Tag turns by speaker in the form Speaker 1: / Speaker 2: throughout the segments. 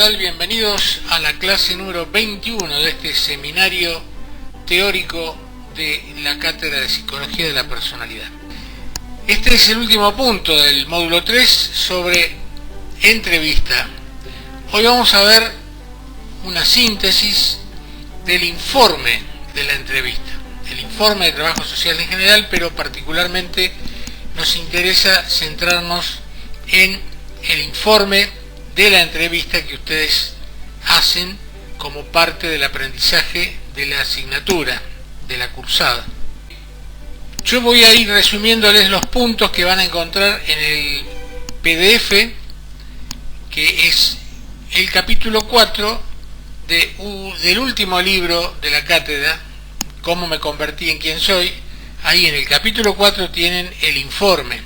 Speaker 1: tal? Bienvenidos a la clase número 21 de este seminario teórico de la Cátedra de Psicología de la Personalidad. Este es el último punto del módulo 3 sobre entrevista. Hoy vamos a ver una síntesis del informe de la entrevista, el informe de trabajo social en general, pero particularmente nos interesa centrarnos en el informe de la entrevista que ustedes hacen como parte del aprendizaje de la asignatura, de la cursada. Yo voy a ir resumiéndoles los puntos que van a encontrar en el PDF, que es el capítulo 4 del último libro de la cátedra, Cómo me convertí en quien soy. Ahí en el capítulo 4 tienen el informe.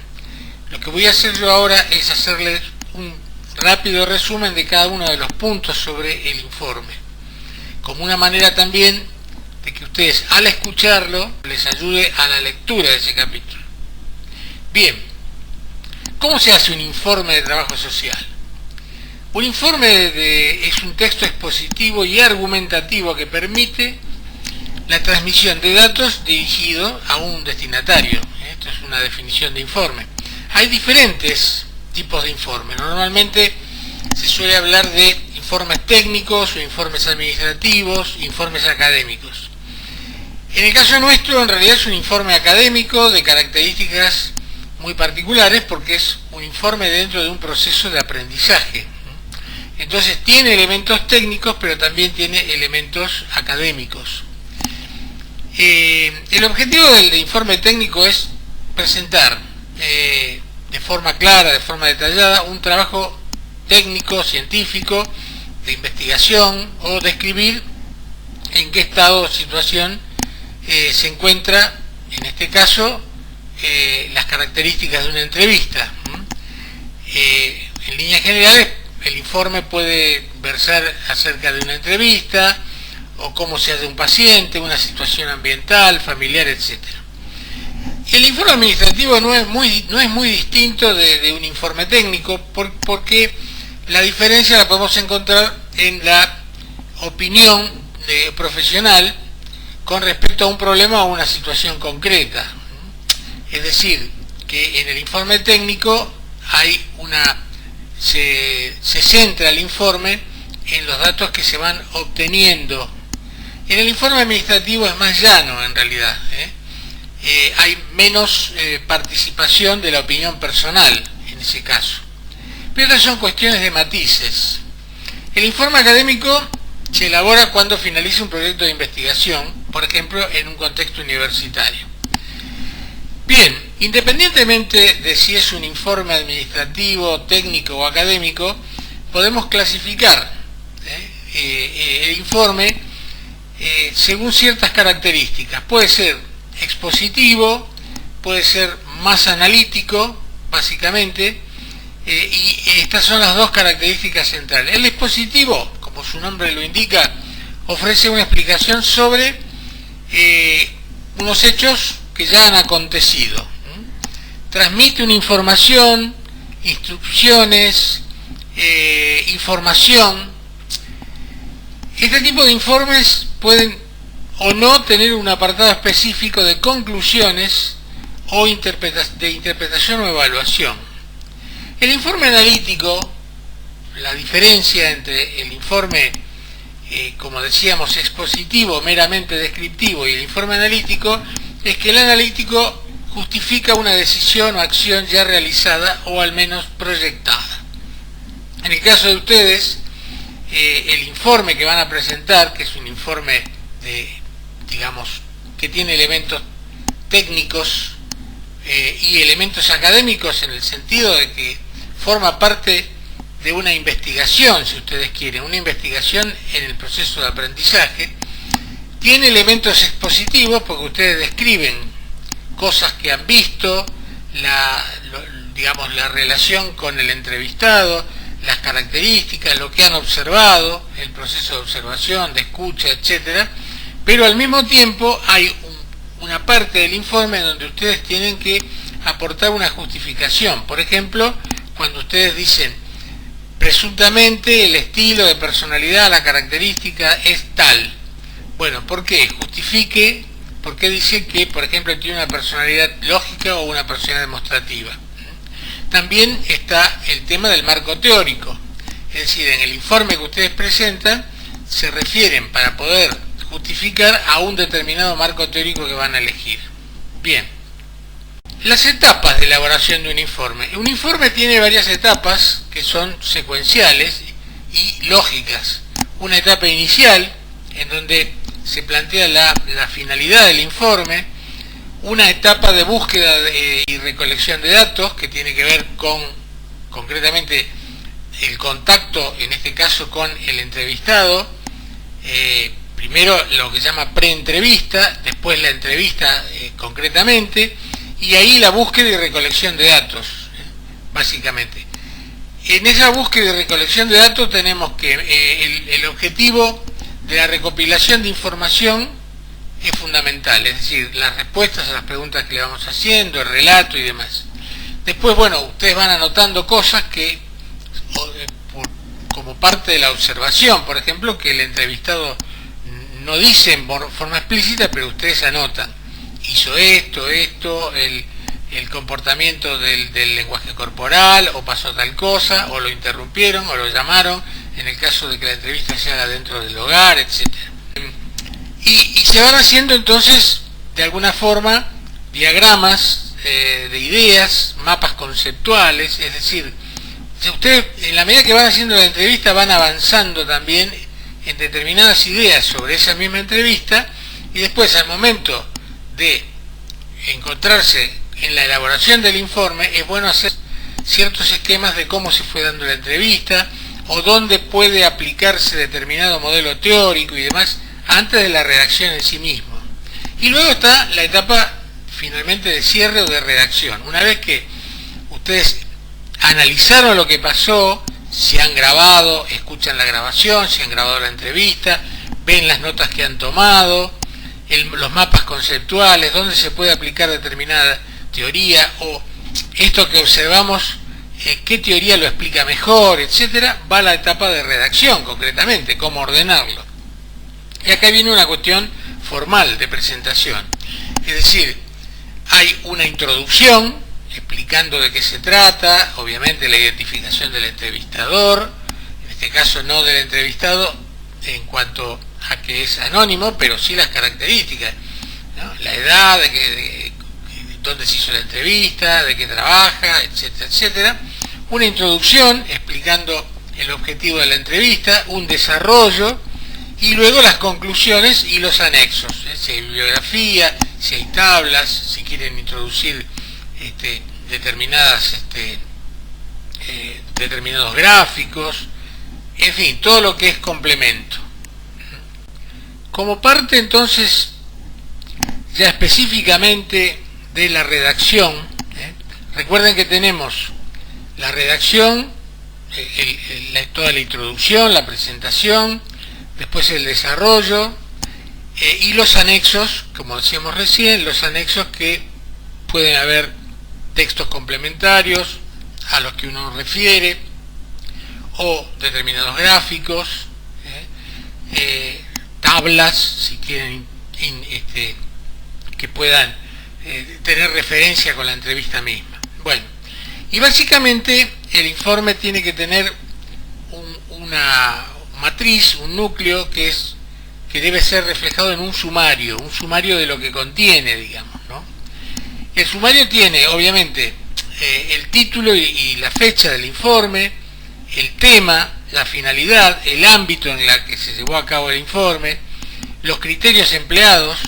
Speaker 1: Lo que voy a hacer yo ahora es hacerles un rápido resumen de cada uno de los puntos sobre el informe, como una manera también de que ustedes al escucharlo les ayude a la lectura de ese capítulo. Bien, ¿cómo se hace un informe de trabajo social? Un informe es un texto expositivo y argumentativo que permite la transmisión de datos dirigido a un destinatario. Esto es una definición de informe. Hay diferentes tipos de informes. Normalmente se suele hablar de informes técnicos o informes administrativos, informes académicos. En el caso nuestro, en realidad es un informe académico de características muy particulares porque es un informe dentro de un proceso de aprendizaje. Entonces tiene elementos técnicos, pero también tiene elementos académicos. El objetivo del informe técnico es presentar de forma clara, de forma detallada, un trabajo técnico, científico, de investigación, o describir en qué estado o situación se encuentra, en este caso, las características de una entrevista. En líneas generales, el informe puede versar acerca de una entrevista, o cómo se hace un paciente, una situación ambiental, familiar, etc. El informe administrativo no es muy distinto de un informe técnico, porque la diferencia la podemos encontrar en la opinión profesional con respecto a un problema o una situación concreta. Es decir, que en el informe técnico se centra el informe en los datos que se van obteniendo. En el informe administrativo es más llano en realidad, hay menos participación de la opinión personal en ese caso. Pero estas son cuestiones de matices. El informe académico se elabora cuando finaliza un proyecto de investigación, por ejemplo, en un contexto universitario. Bien, independientemente de si es un informe administrativo, técnico o académico, podemos clasificar el informe según ciertas características. Puede ser expositivo, puede ser más analítico, básicamente, y estas son las dos características centrales. El expositivo, como su nombre lo indica, ofrece una explicación sobre unos hechos que ya han acontecido. Transmite una información, instrucciones, información. Este tipo de informes pueden o no tener un apartado específico de conclusiones o de interpretación o evaluación. El informe analítico, la diferencia entre el informe, como decíamos, expositivo, meramente descriptivo, y el informe analítico, es que el analítico justifica una decisión o acción ya realizada o al menos proyectada. En el caso de ustedes, el informe que van a presentar, que es un informe que tiene elementos técnicos y elementos académicos, en el sentido de que forma parte de una investigación, si ustedes quieren, una investigación en el proceso de aprendizaje, tiene elementos expositivos porque ustedes describen cosas que han visto, la relación con el entrevistado, las características, lo que han observado, el proceso de observación, de escucha, etcétera, pero al mismo tiempo hay una parte del informe donde ustedes tienen que aportar una justificación. Por ejemplo, cuando ustedes dicen presuntamente el estilo de personalidad, la característica es tal. Bueno, ¿por qué? Justifique por qué dice que, por ejemplo, tiene una personalidad lógica o una personalidad demostrativa. También está el tema del marco teórico, es decir, en el informe que ustedes presentan se refieren para poder justificar a un determinado marco teórico que van a elegir. Bien, las etapas de elaboración de un informe. Un informe tiene varias etapas que son secuenciales y lógicas. Una etapa inicial, en donde se plantea la finalidad del informe, una etapa de búsqueda y recolección de datos, que tiene que ver con, concretamente, el contacto, en este caso, con el entrevistado. Primero lo que se llama preentrevista, después la entrevista concretamente, y ahí la búsqueda y recolección de datos, básicamente. En esa búsqueda y recolección de datos tenemos que el objetivo de la recopilación de información es fundamental, es decir, las respuestas a las preguntas que le vamos haciendo, el relato y demás. Después, bueno, ustedes van anotando cosas que, como parte de la observación, por ejemplo, que el entrevistado no dice en forma explícita, pero ustedes anotan. Hizo esto, el comportamiento del lenguaje corporal, o pasó tal cosa, o lo interrumpieron, o lo llamaron, en el caso de que la entrevista se haga dentro del hogar, etc. Y se van haciendo entonces, de alguna forma, diagramas de ideas, mapas conceptuales, es decir, si ustedes, en la medida que van haciendo la entrevista, van avanzando también en determinadas ideas sobre esa misma entrevista, y después, al momento de encontrarse en la elaboración del informe, es bueno hacer ciertos esquemas de cómo se fue dando la entrevista, o dónde puede aplicarse determinado modelo teórico y demás, antes de la redacción en sí mismo. Y luego está la etapa finalmente de cierre o de redacción. Una vez que ustedes analizaron lo que pasó, si han grabado, escuchan la grabación, si han grabado la entrevista, ven las notas que han tomado, los mapas conceptuales, dónde se puede aplicar determinada teoría, o esto que observamos, qué teoría lo explica mejor, etcétera, va a la etapa de redacción, concretamente, cómo ordenarlo. Y acá viene una cuestión formal de presentación. Es decir, hay una introducción explicando de qué se trata, obviamente la identificación del entrevistador, en este caso no del entrevistado en cuanto a que es anónimo, pero sí las características, ¿no? La edad, de dónde se hizo la entrevista, de qué trabaja, etcétera, etcétera. Una introducción explicando el objetivo de la entrevista, un desarrollo, y luego las conclusiones y los anexos, si hay bibliografía, si hay tablas, si quieren introducir determinados gráficos, en fin, todo lo que es complemento. Como parte entonces ya específicamente de la redacción, recuerden que tenemos la redacción, toda la introducción, la presentación, después el desarrollo y los anexos, como decíamos recién, los anexos que pueden haber textos complementarios a los que uno refiere, o determinados gráficos, tablas, si quieren, que puedan tener referencia con la entrevista misma. Bueno, y básicamente el informe tiene que tener una matriz, un núcleo que debe ser reflejado en un sumario de lo que contiene, digamos, ¿no? El sumario tiene, obviamente, el título y la fecha del informe, el tema, la finalidad, el ámbito en el que se llevó a cabo el informe, los criterios empleados,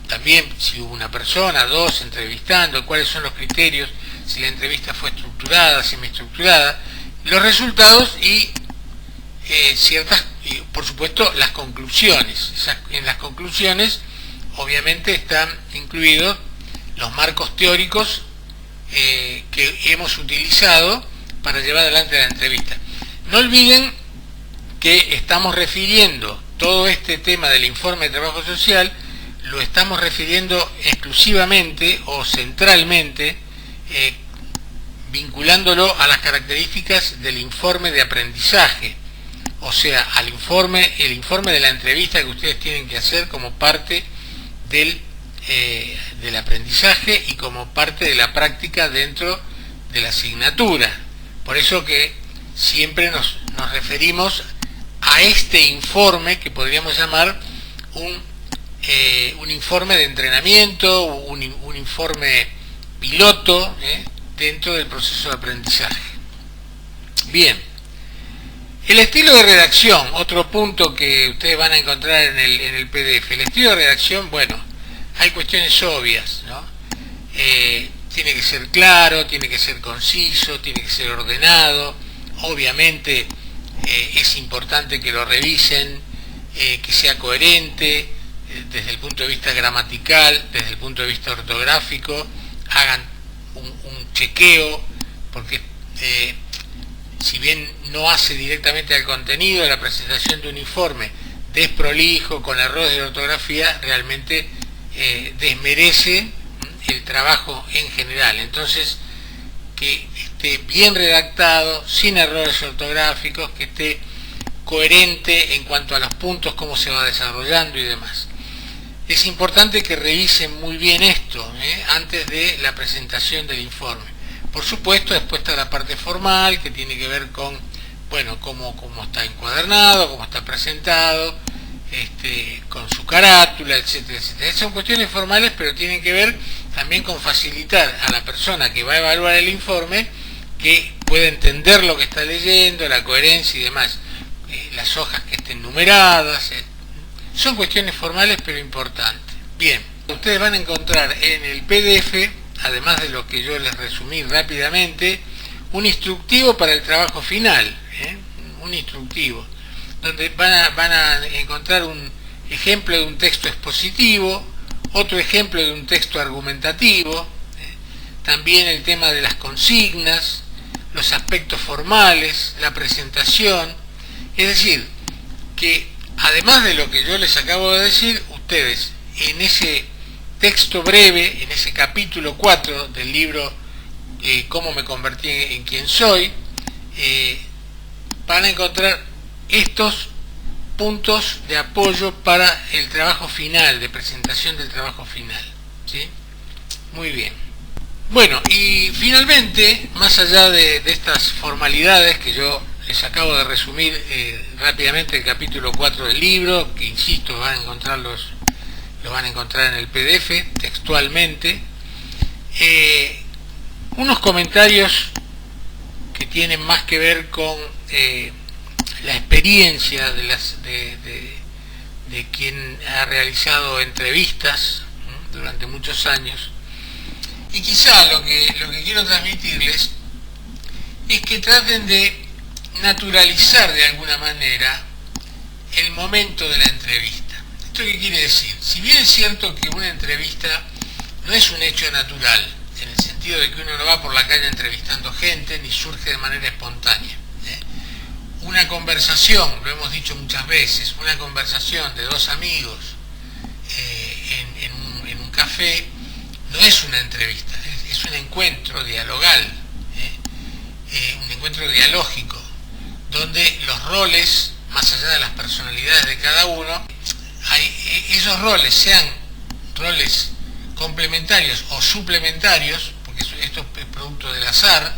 Speaker 1: también si hubo una persona, dos entrevistando, cuáles son los criterios, si la entrevista fue estructurada, semiestructurada, los resultados y por supuesto, las conclusiones. En las conclusiones, obviamente, están incluidos los marcos teóricos que hemos utilizado para llevar adelante la entrevista. No olviden que estamos refiriendo todo este tema del informe de trabajo social, lo estamos refiriendo exclusivamente o centralmente vinculándolo a las características del informe de aprendizaje, o sea, el informe de la entrevista que ustedes tienen que hacer como parte del aprendizaje y como parte de la práctica dentro de la asignatura. Por eso que siempre nos referimos a este informe que podríamos llamar un informe de entrenamiento, un informe piloto dentro del proceso de aprendizaje. Bien, el estilo de redacción, otro punto que ustedes van a encontrar en el PDF. El estilo de redacción, bueno, hay cuestiones obvias, ¿no? Tiene que ser claro, tiene que ser conciso, tiene que ser ordenado. Obviamente es importante que lo revisen, que sea coherente desde el punto de vista gramatical, desde el punto de vista ortográfico, hagan un chequeo, porque si bien no hace directamente al contenido de la presentación de un informe desprolijo, con errores de ortografía, realmente desmerece el trabajo en general. Entonces, que esté bien redactado, sin errores ortográficos, que esté coherente en cuanto a los puntos, cómo se va desarrollando y demás. Es importante que revisen muy bien esto antes de la presentación del informe. Por supuesto, después está la parte formal, que tiene que ver con, bueno, cómo está encuadernado, cómo está presentado, con su carátula, etcétera, etcétera. Son cuestiones formales, pero tienen que ver también con facilitar a la persona que va a evaluar el informe que pueda entender lo que está leyendo, la coherencia y demás. Las hojas que estén numeradas, son cuestiones formales pero importantes. Bien, ustedes van a encontrar en el PDF, además de lo que yo les resumí rápidamente, un instructivo para el trabajo final, un instructivo, donde van a encontrar un ejemplo de un texto expositivo, otro ejemplo de un texto argumentativo, también el tema de las consignas, los aspectos formales, la presentación. Es decir, que además de lo que yo les acabo de decir, ustedes en ese texto breve, en ese capítulo 4 del libro Cómo me convertí en quien soy, van a encontrar estos puntos de apoyo para el trabajo final, de presentación del trabajo final, ¿sí? Muy bien. Bueno, y finalmente, más allá de estas formalidades que yo les acabo de resumir rápidamente el capítulo 4 del libro, que insisto, lo van a encontrar en el PDF textualmente, unos comentarios que tienen más que ver con la experiencia de quien ha realizado entrevistas durante muchos años. Y quizá lo que quiero transmitirles es que traten de naturalizar de alguna manera el momento de la entrevista. ¿Esto qué quiere decir? Si bien es cierto que una entrevista no es un hecho natural, en el sentido de que uno no va por la calle entrevistando gente, ni surge de manera espontánea. Una conversación, lo hemos dicho muchas veces, una conversación de dos amigos en un café, no es una entrevista, es un encuentro dialogal, un encuentro dialógico, donde los roles, más allá de las personalidades de cada uno, esos roles, sean roles complementarios o suplementarios, porque esto es producto del azar,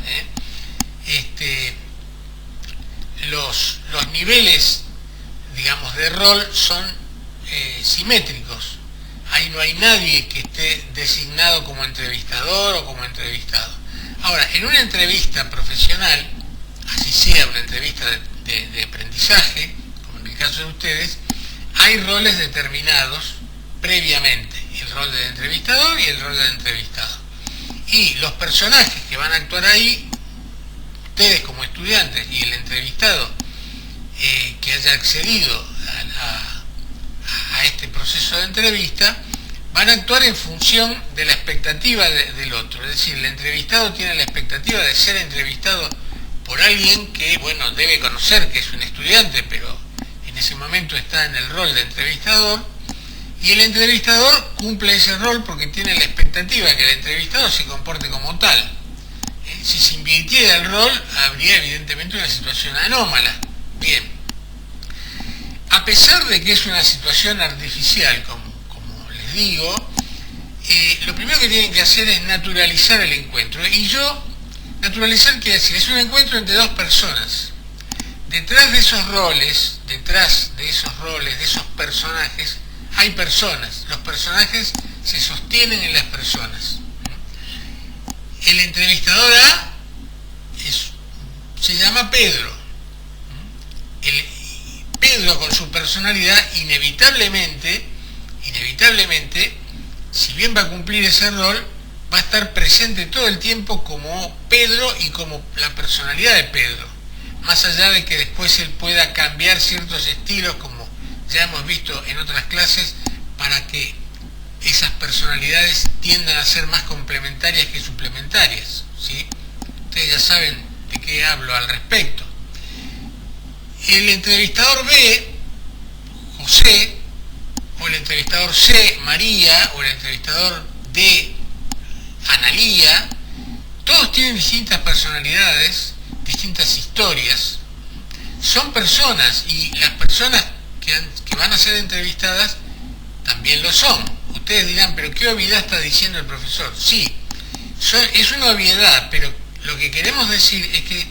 Speaker 1: los niveles, digamos, de rol son simétricos. Ahí no hay nadie que esté designado como entrevistador o como entrevistado. Ahora, en una entrevista profesional, así sea una entrevista de aprendizaje, como en el caso de ustedes, hay roles determinados previamente, el rol del entrevistador y el rol del entrevistado. Y los personajes que van a actuar ahí, ustedes como estudiantes y el entrevistado que haya accedido a este proceso de entrevista, van a actuar en función de la expectativa del otro. Es decir, el entrevistado tiene la expectativa de ser entrevistado por alguien que, bueno, debe conocer que es un estudiante, pero en ese momento está en el rol de entrevistador, y el entrevistador cumple ese rol porque tiene la expectativa de que el entrevistado se comporte como tal. si se invirtiera el rol, habría evidentemente una situación anómala. Bien, a pesar de que es una situación artificial, como les digo, lo primero que tienen que hacer es naturalizar el encuentro. Naturalizar quiere decir, es un encuentro entre dos personas. Detrás de esos roles, de esos personajes, hay personas. Los personajes se sostienen en las personas. El entrevistador A se llama Pedro. Pedro, con su personalidad, inevitablemente, si bien va a cumplir ese rol, va a estar presente todo el tiempo como Pedro y como la personalidad de Pedro, más allá de que después él pueda cambiar ciertos estilos, como ya hemos visto en otras clases, para que esas personalidades tiendan a ser más complementarias que suplementarias, ¿sí? Ustedes ya saben de qué hablo al respecto. El entrevistador B, José, o el entrevistador C, María, o el entrevistador D, Analía, todos tienen distintas personalidades, distintas historias. Son personas, y las personas que van a ser entrevistadas también lo son. Ustedes dirán, pero ¿qué obviedad está diciendo el profesor? Sí, es una obviedad, pero lo que queremos decir es que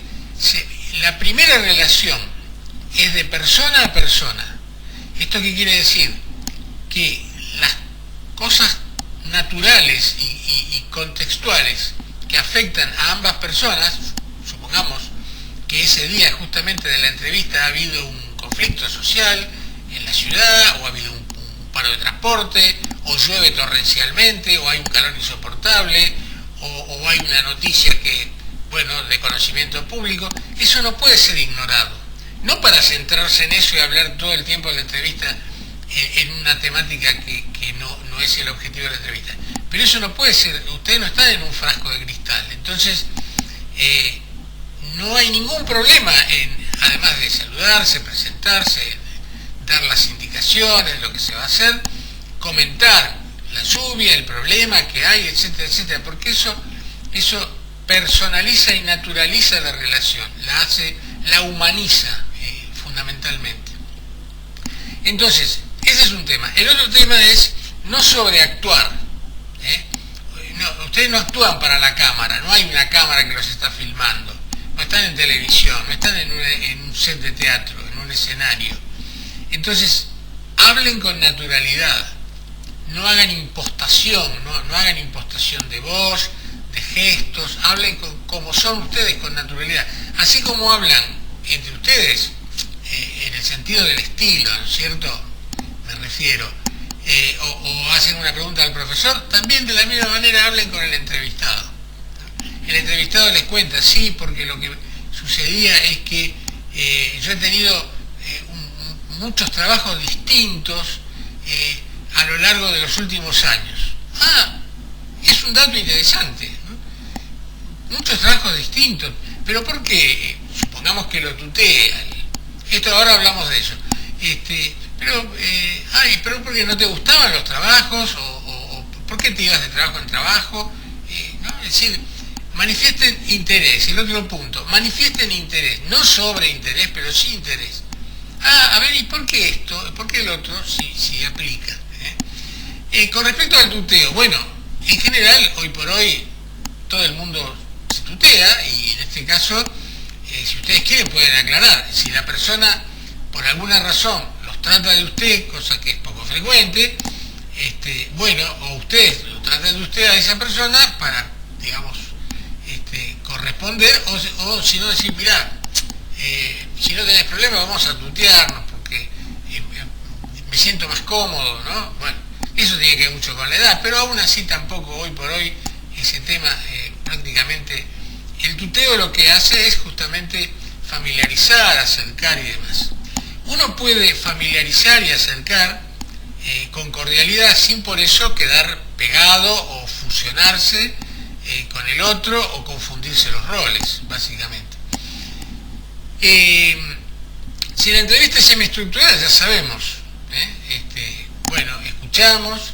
Speaker 1: la primera relación es de persona a persona. ¿Esto qué quiere decir? Que las cosas naturales y contextuales que afectan a ambas personas, supongamos que ese día justamente de la entrevista ha habido un conflicto social en la ciudad, o ha habido un paro de transporte, o llueve torrencialmente, o hay un calor insoportable, o hay una noticia de conocimiento público, eso no puede ser ignorado. No para centrarse en eso y hablar todo el tiempo de la entrevista en una temática que no es el objetivo de la entrevista. Pero eso no puede ser, ustedes no están en un frasco de cristal. Entonces, no hay ningún problema en, además de saludarse, presentarse, dar las indicaciones, lo que se va a hacer, comentar la lluvia, el problema que hay, etcétera, etcétera, porque eso personaliza y naturaliza la relación, la humaniza fundamentalmente. Entonces, ese es un tema. El otro tema es no sobreactuar. Ustedes no actúan para la cámara, no hay una cámara que los está filmando, no están en televisión, no están en un set de teatro, en un escenario. Entonces, hablen con naturalidad, no hagan impostación, no hagan impostación de voz, de gestos, hablen como son ustedes, con naturalidad. Así como hablan entre ustedes, en el sentido del estilo, ¿no es cierto? Me refiero. O hacen una pregunta al profesor, también de la misma manera hablen con el entrevistado. El entrevistado les cuenta, sí, porque lo que sucedía es que yo he tenido muchos trabajos distintos a lo largo de los últimos años. Es un dato interesante, ¿no? Muchos trabajos distintos, pero ¿por qué? Supongamos que lo tutea. Esto ahora hablamos de eso. Pero ¿por qué no te gustaban los trabajos? ¿O por qué te ibas de trabajo en trabajo? ¿No? Es decir, manifiesten interés. El otro punto, manifiesten interés, no sobre interés, pero sí interés. A ver, ¿y por qué esto? ¿Por qué el otro? Si aplica. Con respecto al tuteo, bueno, en general, hoy por hoy, todo el mundo se tutea, y en este caso, si ustedes quieren pueden aclarar. Si la persona, por alguna razón, los trata de usted, cosa que es poco frecuente, o ustedes lo tratan de usted a esa persona para, digamos, corresponder, o si no decir, mirá, si no tenés problema vamos a tutearnos porque me siento más cómodo, ¿no? Bueno, eso tiene que ver mucho con la edad, pero aún así tampoco hoy por hoy ese tema prácticamente, el tuteo lo que hace es justamente familiarizar, acercar y demás. Uno puede familiarizar y acercar con cordialidad sin por eso quedar pegado o fusionarse con el otro o confundirse los roles, básicamente. Si la entrevista es semiestructurada, ya sabemos, escuchamos,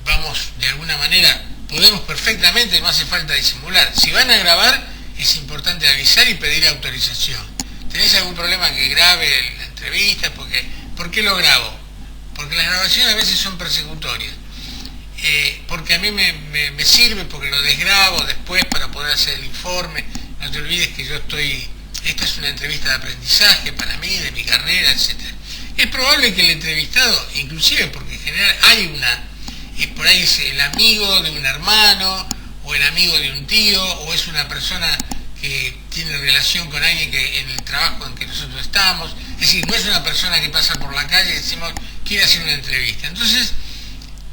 Speaker 1: vamos de alguna manera, podemos perfectamente, no hace falta disimular. Si van a grabar, es importante avisar y pedir autorización. ¿Tenés algún problema que grabe la entrevista? ¿Por qué lo grabo? Porque las grabaciones a veces son persecutorias. Porque a mí me sirve, porque lo desgrabo después para poder hacer el informe. No te olvides que esta es una entrevista de aprendizaje para mí, de mi carrera, etc. Es probable que el entrevistado, inclusive porque en general por ahí es el amigo de un hermano, o el amigo de un tío, o es una persona que tiene relación con alguien en el trabajo en que nosotros estamos. Es decir, no es una persona que pasa por la calle y decimos, quiere hacer una entrevista. Entonces,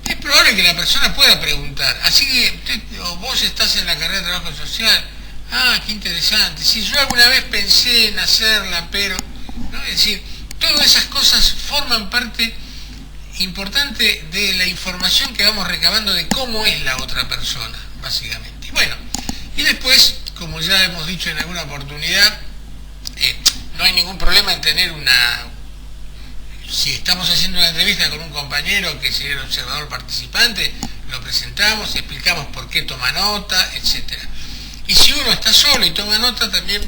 Speaker 1: es probable que la persona pueda preguntar. Así que vos estás en la carrera de trabajo social. Ah, qué interesante. Si yo alguna vez pensé en hacerla, pero... ¿no? Es decir, todas esas cosas forman parte importante de la información que vamos recabando de cómo es la otra persona, básicamente. Bueno, y después, como ya hemos dicho en alguna oportunidad, no hay ningún problema en tener si estamos haciendo una entrevista con un compañero que sería el observador participante, lo presentamos, explicamos por qué toma nota, etc. Y si uno está solo y toma nota, también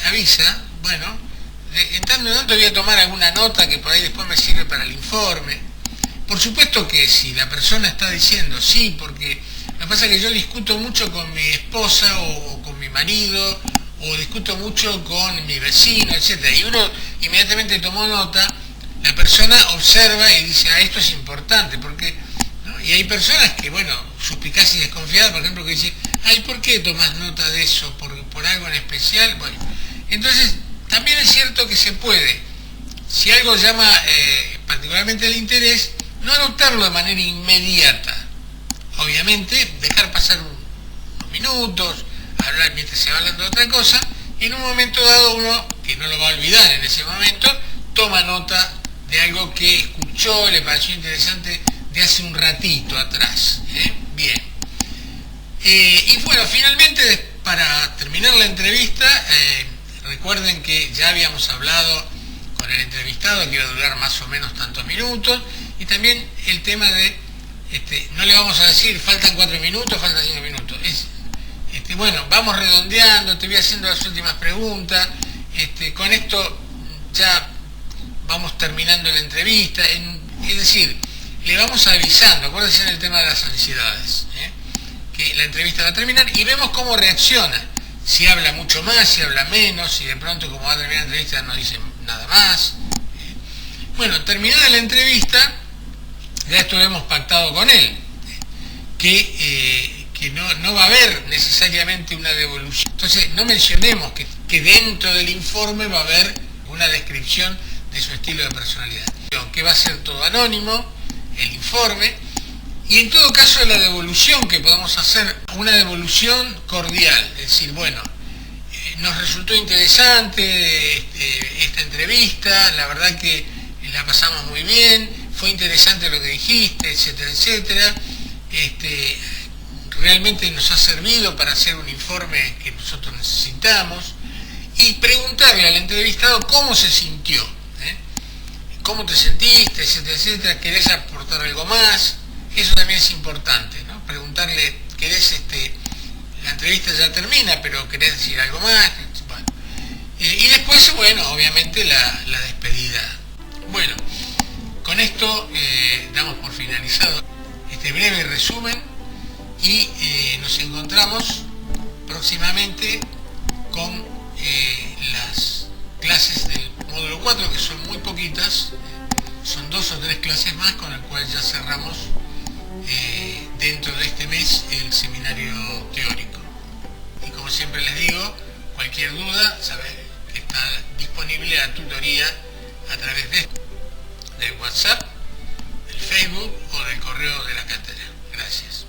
Speaker 1: avisa, bueno, en tanto en tanto voy a tomar alguna nota que por ahí después me sirve para el informe. Por supuesto que si la persona está diciendo sí, porque lo que pasa es que yo discuto mucho con mi esposa o con mi marido, o discuto mucho con mi vecino, etc. Y uno inmediatamente tomó nota, la persona observa y dice, esto es importante, porque... ¿no? Y hay personas que, bueno, suspicacia y desconfiadas, por ejemplo, que dicen, ¿por qué tomas nota de eso? ¿Por algo en especial? Bueno, entonces, también es cierto que se puede, si algo llama particularmente el interés, no anotarlo de manera inmediata. Obviamente, dejar pasar unos minutos, hablar mientras se va hablando de otra cosa, y en un momento dado uno, que no lo va a olvidar en ese momento, toma nota de algo que escuchó, le pareció interesante de hace un ratito atrás. Bien. Y bueno, finalmente, para terminar la entrevista, recuerden que ya habíamos hablado con el entrevistado que iba a durar más o menos tantos minutos, y también el tema de, no le vamos a decir faltan 4 minutos, faltan 5 minutos, bueno, vamos redondeando, te voy haciendo las últimas preguntas, con esto ya vamos terminando la entrevista, es decir, le vamos avisando, acuérdense en el tema de las ansiedades, que la entrevista va a terminar y vemos cómo reacciona. Si habla mucho más, si habla menos, si de pronto como va a terminar la entrevista no dice nada más. Bueno, terminada la entrevista, ya esto lo hemos pactado con él, que no va a haber necesariamente una devolución. Entonces, no mencionemos que dentro del informe va a haber una descripción de su estilo de personalidad, que va a ser todo anónimo, el informe, y en todo caso la devolución que podamos hacer, una devolución cordial, es decir, bueno, nos resultó interesante esta entrevista, la verdad que la pasamos muy bien, fue interesante lo que dijiste, etcétera, etcétera, realmente nos ha servido para hacer un informe que nosotros necesitamos, y preguntarle al entrevistado cómo se sintió, cómo te sentiste, etcétera, etcétera, querés aportar algo más. Eso también es importante, ¿no? Preguntarle, la entrevista ya termina, pero querés decir algo más. Bueno. Y después, bueno, obviamente la despedida. Bueno, con esto damos por finalizado este breve resumen y nos encontramos próximamente con las clases del módulo 4, que son muy poquitas, son 2 o 3 clases más, con el cual ya cerramos dentro de este mes el seminario teórico. Y como siempre les digo, cualquier duda, saben que está disponible la tutoría a través del WhatsApp, del Facebook o del correo de la cátedra. Gracias.